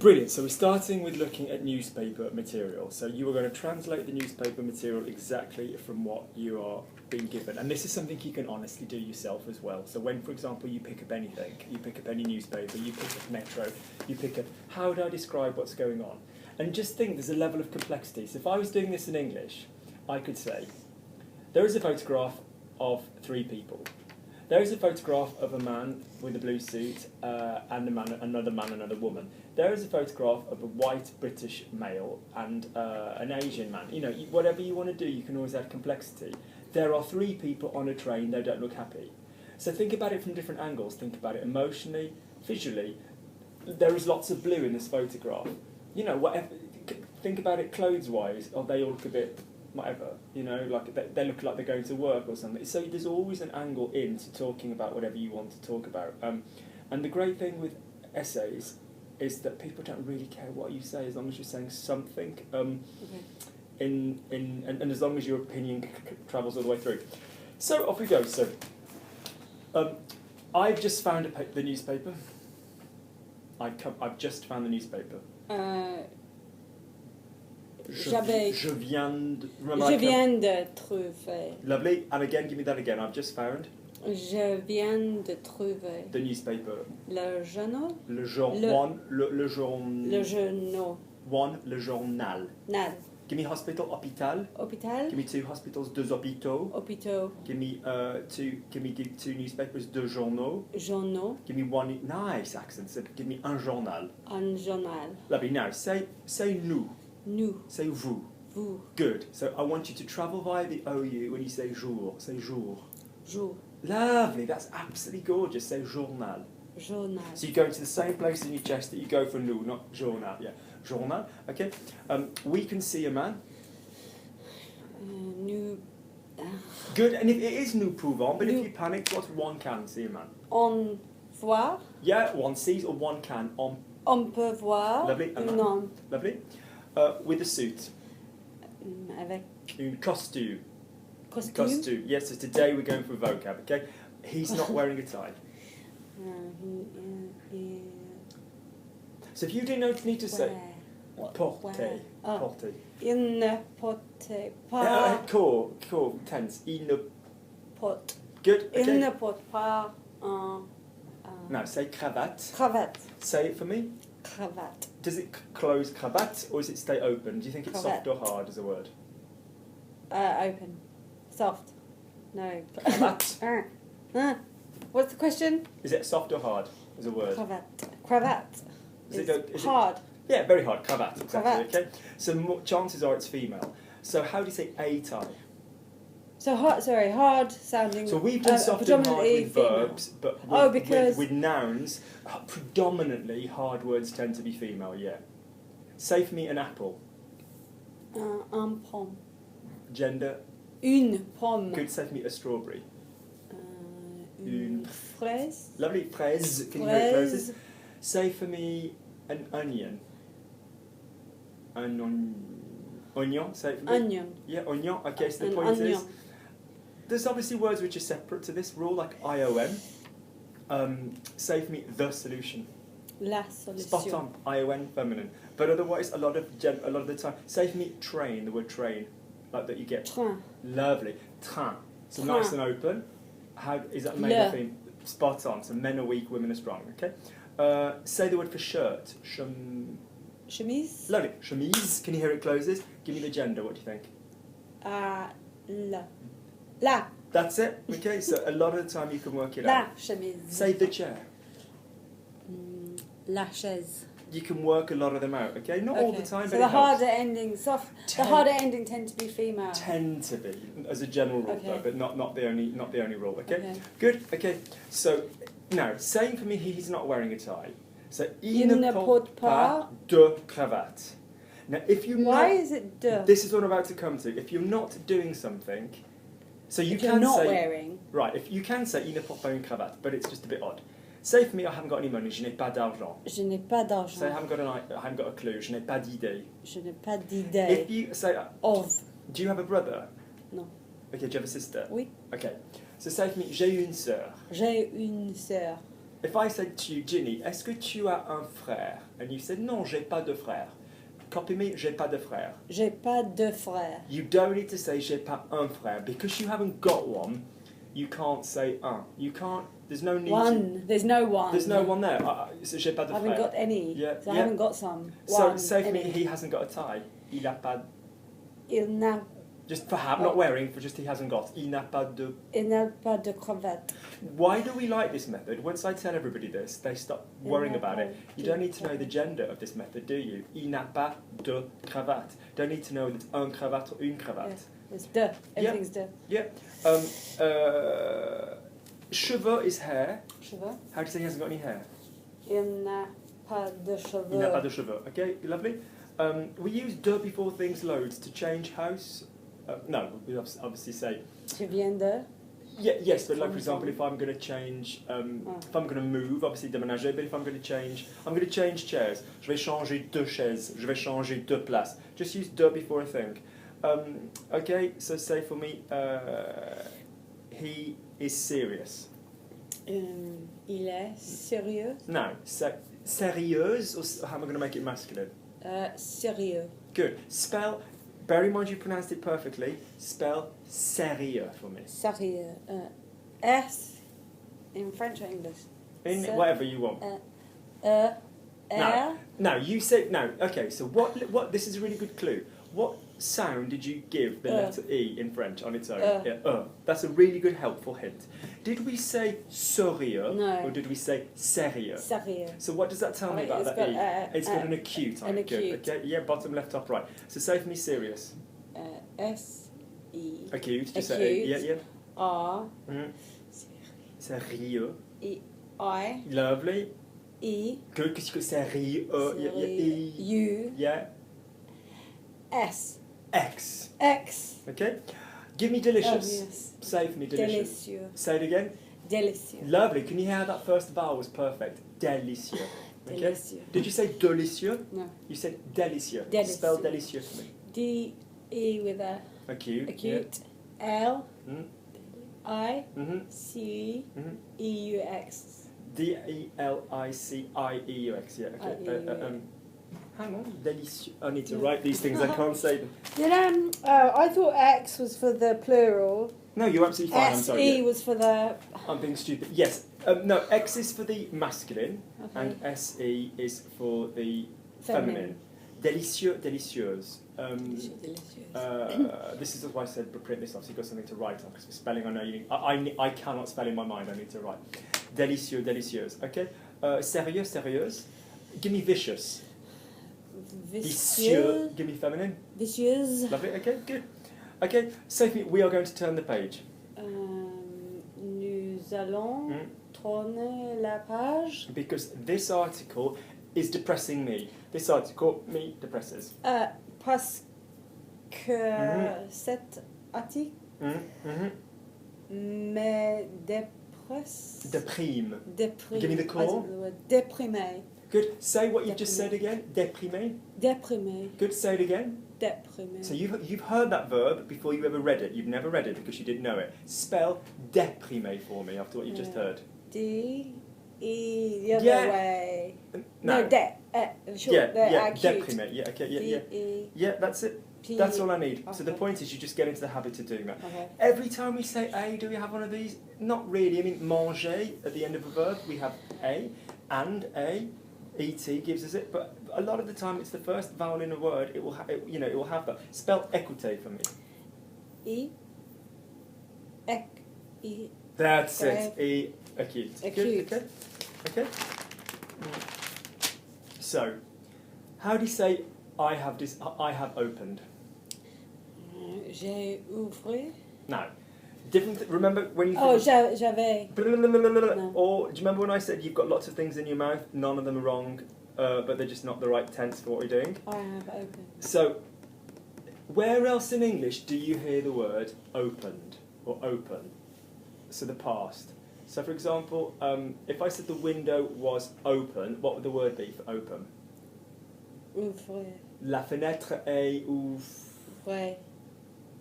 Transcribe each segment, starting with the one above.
Brilliant. So we're starting with looking at newspaper material. So you are going to translate the newspaper material exactly from what you are being given. And this is something you can honestly do yourself as well. So when, for example, you pick up anything, you pick up any newspaper, you pick up Metro, you pick up, how do I describe what's going on? And just think there's a level of complexity. So if I was doing this in English, I could say, there is a photograph of 3 people. There is a photograph of a man with a blue suit and another woman. There is a photograph of a white British male and an Asian man. You know, whatever you want to do, you can always add complexity. There are 3 people on a train, they don't look happy. So think about it from different angles. Think about it emotionally, visually. There is lots of blue in this photograph. You know, whatever. Think about it clothes-wise. Oh, they all look a bit whatever, you know, like they look like they're going to work or something. So there's always an angle into talking about whatever you want to talk about. And the great thing with essays is that people don't really care what you say as long as you're saying something. And as long as your opinion travels all the way through. So off we go. So I've just found the newspaper. I've just found the newspaper. Je viens de trouver. Lovely. And again, give me that again. I've just found. Je viens de trouver. The newspaper. Le journal. Le journal. Le journal. Le journal. Nal. Give me hospital, hôpital. Hôpital. Give me 2 hospitals, 2 hôpitaux. Hôpitaux. Give me 2 newspapers, 2 journaux. Journaux. Give me 1 nice accent. So give me un journal. Un journal. Lovely. Now say nous. Nous. Say vous. Vous. Good. So I want you to travel via the OU when you say jour. Say jour. Jour. Lovely. That's absolutely gorgeous. Say journal. Journal. So you go into the same place in your chest that you go for nous, not journal. Yeah. Journal. Okay. We can see a man. Nous. Good. And if it is nous pouvons, but if you panic, what's one can see a man? On voir. Yeah, one sees or one can. On peut voir. Lovely. Un homme. Lovely. With a suit. Avec. Un costume. Costume. Yes, so today we're going for vocab, okay? He's not wearing a tie. So if you do need to say porter. Porter. Il ne porte pas. Cool. Tense. Il ne porte. Good. Okay. Il ne porte pas un. Now say cravate. Cravate. Say it for me. Cravate. Does it close cravate or does it stay open? Do you think it's Cravate. soft or hard as a word? Open. Soft. No. Cravate. What's the question? Is it soft or hard as a word? Cravate. Is hard. Yeah, very hard. Cravate, exactly. Cravate. Okay. So chances are it's female. So how do you say a tie? So hard sounding. So we've done soft and hard with female. verbs, but with nouns, predominantly hard words tend to be female. Yeah. Say for me an apple. Un pomme. Gender. Une pomme. Good. Say for me a strawberry. Une fraise. Lovely. Fraise. Can you hear it closes? Say for me an onion. Onion. Say it for me. Onion. Yeah, onion. Okay, so the An point onion. is, there's obviously words which are separate to this rule, like ION. Say for me the solution. La solution. Spot on. ION feminine. But otherwise, a lot of the time, say for me train. The word train, like that you get. Train. Lovely. Train. So Train. nice and open. How is that male or female? Spot on. So men are weak, women are strong. Okay. Say the word for shirt. Chemise. Lovely. Chemise. Can you hear it closes? Give me the gender. What do you think? La. That's it. Okay. So a lot of the time you can work it out. La chemise. Say the chair. La chaise. You can work a lot of them out. Okay. Not all the time, so but the harder ending, the harder ending tend to be female. Tend to be as a general rule, though, but not the only rule. Okay. Okay. Good. Okay. So now saying for me he's not wearing a tie. So Il ne porte pas de cravate. Now if you Why is it de? This is what I'm about to come to. If you're not doing something, so you if can you're not say wearing. Right. If you can say il ne porte pas une cravate, but it's just a bit odd. Say for me I haven't got any money. Je n'ai pas d'argent. Je n'ai pas d'argent. Say I haven't got a clue. Je n'ai pas d'idée. Je n'ai pas d'idée. If you say do you have a brother? No. Okay. Do you have a sister? Oui. Okay. So say for me j'ai une sœur. J'ai une sœur. if I said to you, Ginny, est-ce que tu as un frère? And you said, non, j'ai pas de frère. Copy me, j'ai pas de frère. J'ai pas de frère. You don't need to say j'ai pas un frère. Because you haven't got one, you can't say un. You can't, there's no need One. There's no one. There's no one there. So j'ai pas de I haven't frère. got any. Yeah, So I yeah. haven't got some. So One, say for me, any. he hasn't got a tie. Il a pas, Il n'a, just for not wearing, for just he hasn't got. Il n'a pas de. il n'a pas de cravate. Why do we like this method? Once I tell everybody this, they stop worrying about it. You don't need to know the gender of this method, do you? Il n'a pas de cravate. Don't need to know that it's un cravate or une cravate. Yeah. It's de. Everything's de. Yeah. Cheveux is hair. Cheveux. How do you say he hasn't got any hair? Il n'a pas de cheveux. Il n'a pas de cheveux. Okay, lovely. We use de before things loads to change house. No, we obviously say. Tu viens de. Yeah, yes, but like for example, if I'm going to change, if I'm going to move, obviously déménager, but if I'm going to change chairs. Je vais changer de chaises. Je vais changer de place. Just use de before a thing. Okay, so say for me, he is serious. Il est sérieux. No, sérieuse, or how am I going to make it masculine? Sérieux. Good. Spell, bear in mind you pronounced it perfectly, spell sérieux for me. Sérieux. S in French or English? In whatever you want. R. Now, you said, now, okay, so what, this is a really good clue. What sound did you give the letter E in French on its own? Yeah, That's a really good, helpful hint. Did we say sérieux? No. Or did we say sérieux? Sérieux. So what does that tell me about that E? It's got an acute on it. Good. Okay, yeah, bottom, left, top, right. So say for me serious. S-E. Acute, just say E. Yeah, yeah. R. Sérieux. E-I. Lovely. E. Good, because you could sérieux. Yeah, yeah, E. U. Yeah. S. X. X. Okay. Give me delicious. Oh, yes. Say for me delicious. Délicieux. Say it again. Délicieux. Lovely. Can you hear how that first vowel was perfect? Délicieux. Okay. Délicieux. Did you say délicieux? No. You said délicieux. Délicieux. Spell délicieux for me. D-E with a Acute. acute. L. Mm. I. Mm-hmm. C. Mm-hmm. E-U-X. D-E-L-I-C-I-E-U-X. Yeah. Okay. I-E-U-X. Hang on. Délicieux. I need to write these things. I can't say them. You know, I thought X was for the plural. No, you're absolutely fine. I'm sorry. S-E was for the... I'm being stupid. Yes. No, X is for the masculine, Okay. and S-E is for the feminine. Délicieux, délicieuse. This is why I said print this off, so you've got something to write on, because for spelling I know you need, I cannot spell in my mind, I need to write. Délicieux, délicieuse. Okay? Sérieux, sérieuse. Give me vicious. Vicieux. Give me feminine. Vicieuse. Lovely, okay, good. Okay, Sophie, we are going to turn the page. Nous allons tourner la page. Because this article is depressing me. This article, me, depresses. Parce que cet article me dépresse. Deprime. Déprime. Give me the core. Déprimé. Good. Say what you've just said again. Déprimé. Déprimé. Good. Say it again. Déprimé. So you've heard that verb before you ever read it. You've never read it because you didn't know it. Spell déprimé for me after what you just heard. D E the other way. No. Short. Déprimé. Yeah. Okay. Yeah. Yeah. D-E. Yeah. That's it. P. That's all I need. So the Okay. point is you just get into the habit of doing that. Okay. Every time we say a, do we have one of these? Not really. I mean, manger at the end of a verb, we have a, and a. Et gives us it, but a lot of the time it's the first vowel in a word. It will, it will have that. Spell écouter for me. E. E. That's it. E acute. Acute. Good. Okay. So, how do you say I have this? I have opened. J'ai ouvert. Now, different. Remember when you? Oh, j'avais. No. Or do you remember when I said you've got lots of things in your mouth? None of them are wrong, but they're just not the right tense for what we're doing. I have opened. So, where else in English do you hear the word opened or open? So the past. So for example, if I said the window was open, what would the word be for open? Ouvrir. La fenêtre est Ouais.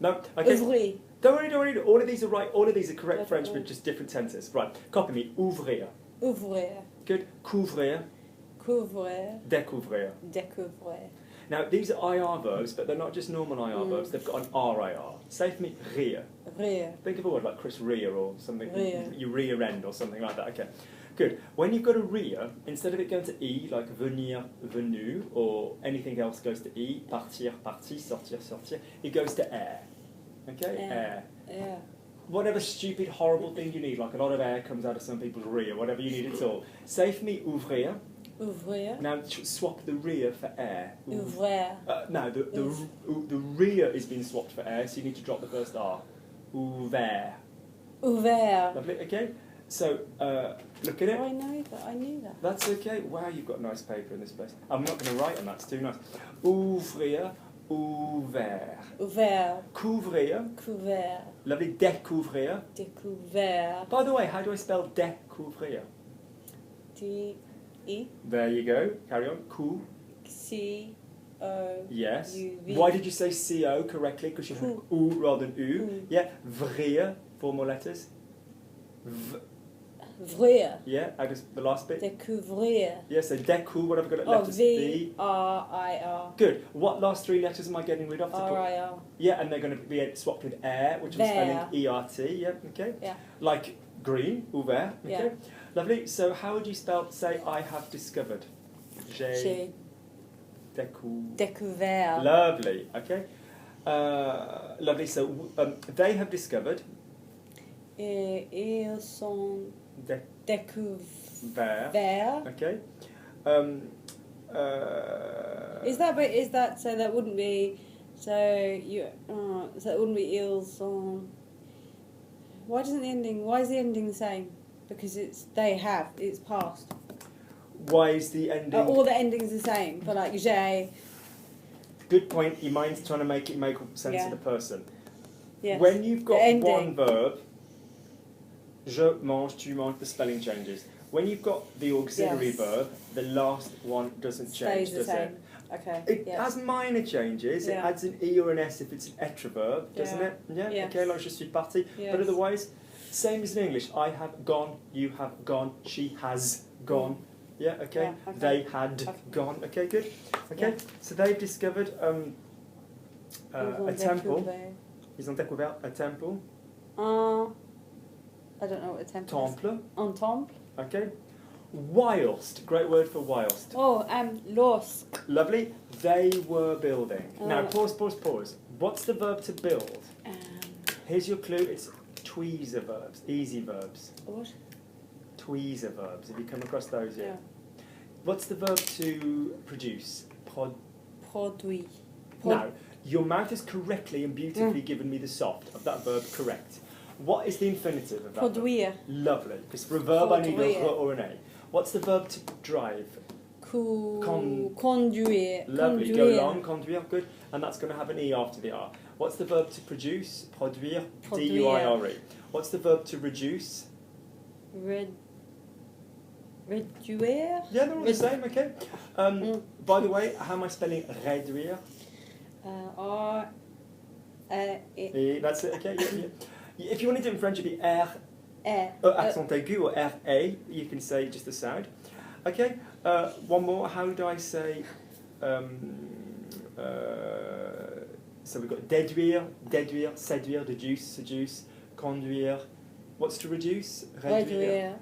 No? Okay. Ouvrir. Don't worry. All of these are right. All of these are correct Okay. French, but just different tenses. Right. Copy me. Ouvrir. Ouvrir. Good. Couvrir. Couvrir. Découvrir. Découvrir. Now, these are IR verbs, but they're not just normal IR verbs. They've got an RIR. Say for me, rire. Rire. Think of a word like Chris Rear or something. Rear. You rear end or something like that. Okay. Good. When you've got a rear, instead of it going to E, like venir, venu, or anything else goes to E, partir, parti, sortir, sortir, it goes to air. Okay? Air. Yeah. Whatever stupid, horrible thing you need, like a lot of air comes out of some people's rear, whatever you need at all. Say for me, ouvrir. Ouvrir. Now swap the rear for air. Ouvrir. No, the rear is being swapped for air, so you need to drop the first R. Ouvert. Ouvert. Lovely, okay? So, look at it. Oh, I know that. I knew that. That's okay. Wow, you've got nice paper in this place. I'm not going to write on that, it's too nice. Ouvrir, ouvert. Ouvert. Couvrir. Couvert. Lovely, découvrir. Découvert. By the way, how do I spell découvrir? D-E. There you go. Carry on. Cou. C-O. Yes. U-V. Why did you say C-O correctly? Because you have U rather than U. U. Yeah. Vrir, 4 more letters. V. Vrir. Yeah. How does the last bit? Découvrir. Yeah, so décou, what have I got Oh, letters? V-R-I-R. Good. What last 3 letters am I getting rid of? To put? R-I-R. Yeah, and they're going to be swapped with air, which is Vert. spelling E-R-T. Yeah, okay. Yeah. Like green, ouvert. Okay. Yeah. Lovely. So how would you spell, say, I have discovered? J'ai Décou. découvert. Lovely. Okay. Lovely. So they have discovered. Et ils sont découverts. Okay. Is that so? That wouldn't be so. So it wouldn't be ils sont. Why is the ending the same? Because it's they have. It's past. Why is the ending? All the endings the same. But like j'ai. Good point. Your mind's trying to make sense Yeah. of the person. Yes. When you've got The ending. one verb, je mange, tu manges, the spelling changes. When you've got the auxiliary Yes. verb, the last one doesn't change, Stays the does same. it? Okay. It yes. has minor changes. It Yeah. adds an E or an S if it's an verb, doesn't Yeah. it? Yeah. Yes. Okay, like je suis parti. Yes. But otherwise, same as in English. I have gone. You have gone. She has gone. Yeah. Okay. Yeah, okay. They had Okay. gone. Okay. Good. Okay. Yeah. So they've discovered a temple. Découvert. Ils ont découvert un temple. I don't know what a temple is. Temple. Un temple. Okay. Whilst. Great word for whilst. Oh, lorsque. Lovely. They were building. Now Oh. pause. What's the verb to build? Um, Here's your clue. It's tweezer verbs. Easy verbs. what? Tweezer verbs. Have you come across those yet? Yeah. What's the verb to produce? Produit. Now, your mouth has correctly and beautifully given me the soft of that verb correct. What is the infinitive of that verb? Produire. Lovely. Because for a verb I need a Produire. r or an a. What's the verb to drive? Conduire. Lovely. Go Conduire. long, conduire, good. And that's going to have an e after the r. What's the verb to produce? Produire. Produire. D-U-I-R-E. What's the verb to reduce? Réduire. Yeah, they're all the same, okay. By the way, how am I spelling réduire? R. That's it, okay. Yeah. If you want to do it in French, it'd be R, accent aigu, or R-A. You can say just the sound. Okay, one more. How do I say... so we've got déduire, séduire, deduce, seduce, conduire. What's to reduce? Réduire.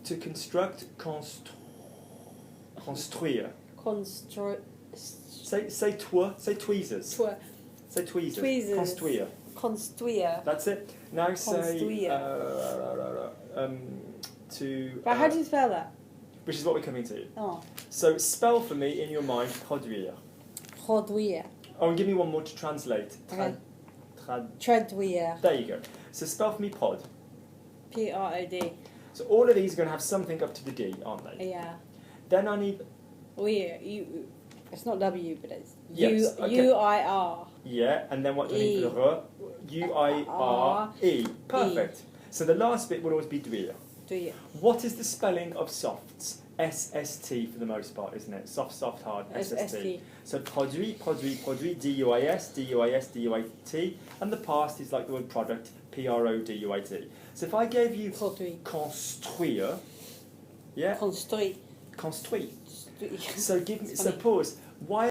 To construct, construire. Say toi, say tweezers. Say tweezers. Tweezers. Construire. Construire. That's it. Now say Construire. to. But how do you spell that? Which is what we're coming to. Oh. So spell for me in your mind produire. Produire. Oh, and give me one more to translate. Okay. Traduire. There you go. So spell for me pod. P-R-O-D. So all of these are going to have something up to the D, aren't they? Yeah. Then I need. It's not W, but it's Yes, okay. U-I-R. Yeah, and then what do I need for the R? U-I-R-E. Perfect. So the last bit will always be duire. Duire. What is the spelling of softs? S-S-T for the most part, isn't it? Soft, hard, S-S-T. So produit, D-U-I-S, D-U-I-S, D-U-I-T. And the past is like the word product, P-R-O-D-U-I-T. So if I gave you Produit. construire, Yeah. Construit. Construit. Construit. So give me. It's So funny. pause. Why